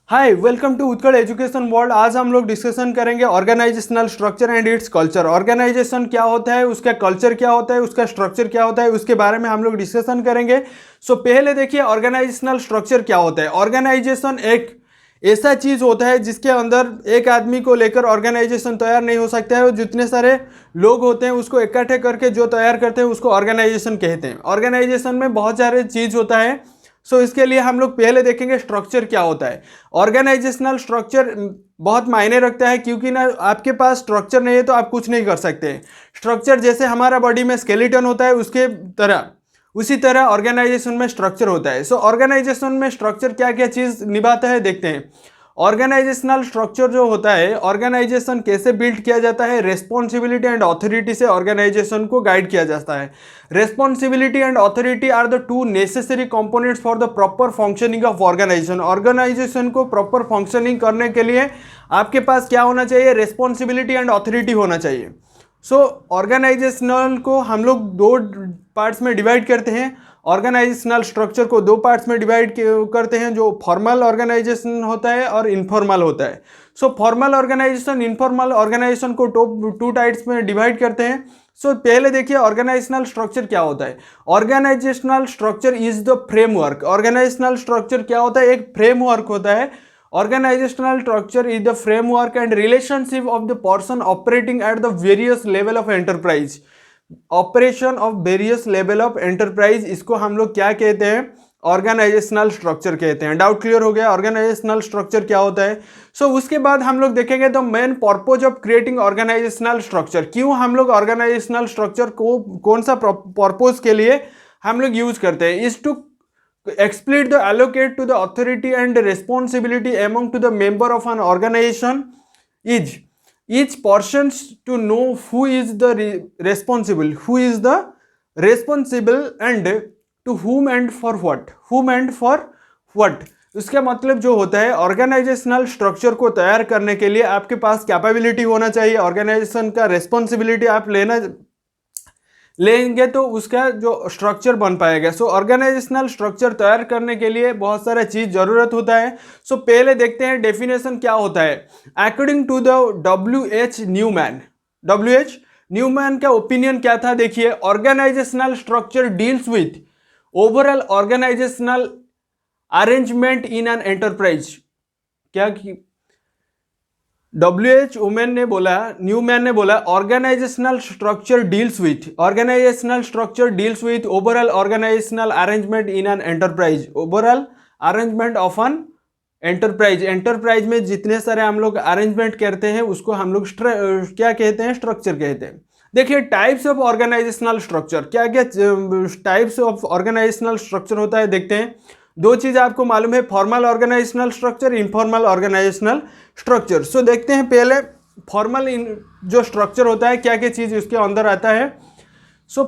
Hi, welcome to Utkal education world. आज हम लोग डिस्कशन करेंगे organisational structure and its culture. Organisation क्या होता है, उसका कल्चर क्या होता है, उसका स्ट्रक्चर क्या होता है, उसके बारे में हम लोग डिस्कशन करेंगे। पहले देखिए ऑर्गेनाइजेशनल स्ट्रक्चर क्या होता है। ऑर्गेनाइजेशन एक ऐसा चीज होता है जिसके अंदर एक आदमी को लेकर ऑर्गेनाइजेशन तैयार नहीं हो सकता है। और जितने सारे लोग होते हैं उसको इकट्ठे करके जो तैयार करते हैं उसको ऑर्गेनाइजेशन कहते हैं। ऑर्गेनाइजेशन में बहुत सारे चीज होता है। इसके लिए हम लोग पहले देखेंगे स्ट्रक्चर क्या होता है। ऑर्गेनाइजेशनल स्ट्रक्चर बहुत मायने रखता है, क्योंकि ना आपके पास स्ट्रक्चर नहीं है तो आप कुछ नहीं कर सकते। स्ट्रक्चर जैसे हमारा बॉडी में स्केलेटन होता है उसके तरह उसी तरह ऑर्गेनाइजेशन में स्ट्रक्चर होता है। ऑर्गेनाइजेशन में स्ट्रक्चर क्या क्या चीज निभाता है देखते हैं। ऑर्गेनाइजेशनल स्ट्रक्चर जो होता है, ऑर्गेनाइजेशन कैसे बिल्ड किया जाता है, रेस्पॉन्सिबिलिटी एंड अथॉरिटी से ऑर्गेनाइजेशन को गाइड किया जाता है। Responsibility and authority are the two necessary components for the proper functioning of organisation. Organisation को प्रॉपर फंक्शनिंग करने के लिए आपके पास क्या होना चाहिए, रेस्पॉन्सिबिलिटी एंड अथॉरिटी होना चाहिए। ऑर्गेनाइजेशनल को हम लोग दो पार्ट्स में डिवाइड करते हैं। ऑर्गेनाइजेशनल स्ट्रक्चर को दो पार्ट्स में डिवाइड करते हैं, जो फॉर्मल ऑर्गेनाइजेशन होता है और इनफॉर्मल होता है। फॉर्मल ऑर्गेनाइजेशन इनफॉर्मल ऑर्गेनाइजेशन को टू टाइप्स में डिवाइड करते हैं। पहले देखिए ऑर्गेनाइजेशनल स्ट्रक्चर क्या होता है। Organisational structure is the framework. Organisational structure क्या होता है, एक फ्रेमवर्क होता है। Organizational structure is the framework and relationship of the person operating at the various level of enterprise. Operation of various level of enterprise, इसको हम लोग क्या कहते हैं, ऑर्गेनाइजेशनल स्ट्रक्चर कहते हैं। डाउट क्लियर हो गया ऑर्गेनाइजेशनल स्ट्रक्चर क्या होता है। उसके बाद हम लोग देखेंगे the main purpose of creating organisational structure. क्यों हम लोग ऑर्गेनाइजेशनल स्ट्रक्चर को कौन सा पर्पज के लिए हम लोग यूज करते हैं, is to explicit the allocate to the authority and responsibility among to the member of an organization is each person to know who is the responsible and to whom and for what। उसका मतलब जो होता है, organisational structure को तैयार करने के लिए आपके पास कैपेबिलिटी होना चाहिए। ऑर्गेनाइजेशन का रेस्पॉन्सिबिलिटी आप लेंगे तो उसका जो स्ट्रक्चर बन पाएगा। ऑर्गेनाइजेशनल स्ट्रक्चर तैयार करने के लिए बहुत सारा चीज जरूरत होता है। पहले देखते हैं डेफिनेशन क्या होता है। According to the WH Newman का ओपिनियन क्या था, देखिए। Organisational structure deals with overall organisational arrangement in an enterprise. क्या न्यूमैन ने बोला organisational structure deals with overall organisational arrangement in an enterprise. Overall arrangement of an enterprise में जितने सारे हम लोग अरेंजमेंट करते हैं उसको हम लोग क्या कहते हैं, स्ट्रक्चर कहते हैं। देखिए टाइप्स ऑफ ऑर्गेनाइजेशनल स्ट्रक्चर, क्या क्या टाइप्स ऑफ ऑर्गेनाइजेशनल स्ट्रक्चर होता है देखते हैं। दो चीज आपको मालूम है, formal organisational structure, informal organisational structure. देखते हैं पहले फॉर्मल जो स्ट्रक्चर होता है क्या क्या चीज उसके अंदर आता है।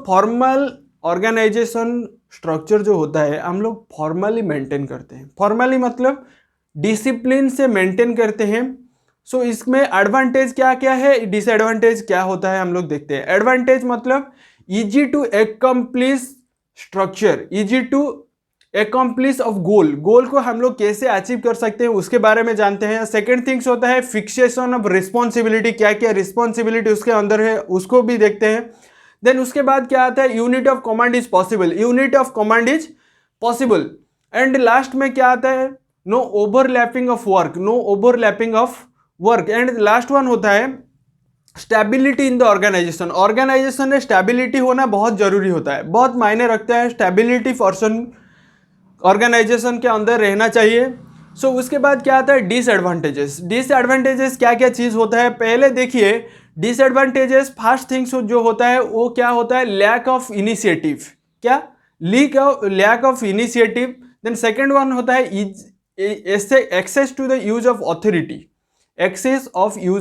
फॉर्मल ऑर्गेनाइजेशन स्ट्रक्चर जो होता है हम लोग फॉर्मली मेंटेन करते हैं। फॉर्मली मतलब डिसिप्लिन से मेंटेन करते हैं। इसमें एडवांटेज क्या क्या है, डिसएडवांटेज क्या होता है हम लोग देखते हैं। एडवांटेज मतलब easy to accomplish structure, easy to accomplish of goal को हम लोग कैसे अचीव कर सकते हैं उसके बारे में जानते हैं। सेकेंड थिंग्स होता है फिक्सेशन ऑफ रिस्पॉन्सिबिलिटी, क्या क्या रिस्पॉन्सिबिलिटी उसके अंदर है उसको भी देखते हैं। देन उसके बाद क्या आता है, unit of command is possible. And last में क्या आता है, no overlapping of work. And last one होता है स्टेबिलिटी इन द ऑर्गेनाइजेशन में स्टेबिलिटी होना बहुत जरूरी होता है, बहुत मायने रखता है। स्टेबिलिटी पर्सन ऑर्गेनाइजेशन के अंदर रहना चाहिए। उसके बाद क्या आता है, डिसएडवांटेजेस क्या क्या चीज होता है। पहले देखिए डिसएडवांटेजेस, फर्स्ट थिंग्स जो होता है वो क्या होता है, lack of initiative. Then second one होता है excess to the use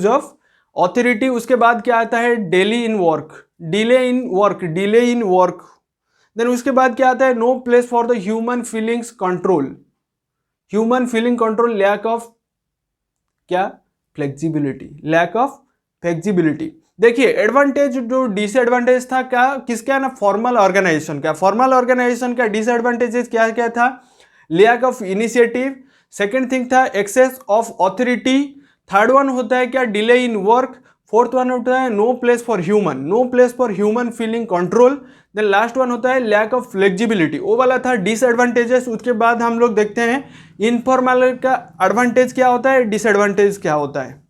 of authority. उसके बाद क्या आता है, डिले इन वर्क। देन उसके बाद क्या आता है, no place for the human feeling control, lack of flexibility. देखिए एडवांटेज जो डिसएडवांटेज था किसका ना, फॉर्मल ऑर्गेनाइजेशन का डिसएडवांटेजेस क्या क्या था, lack of initiative, second thing था excess of authority. Third one होता है क्या, delay in work. Fourth one होता है no place for human feeling control. Then last one होता है लैक ऑफ फ्लेक्सिबिलिटी, वो वाला था डिसएडवांटेजेस। उसके बाद हम लोग देखते हैं इनफॉर्मल का एडवांटेज क्या होता है, डिसएडवांटेज क्या होता है।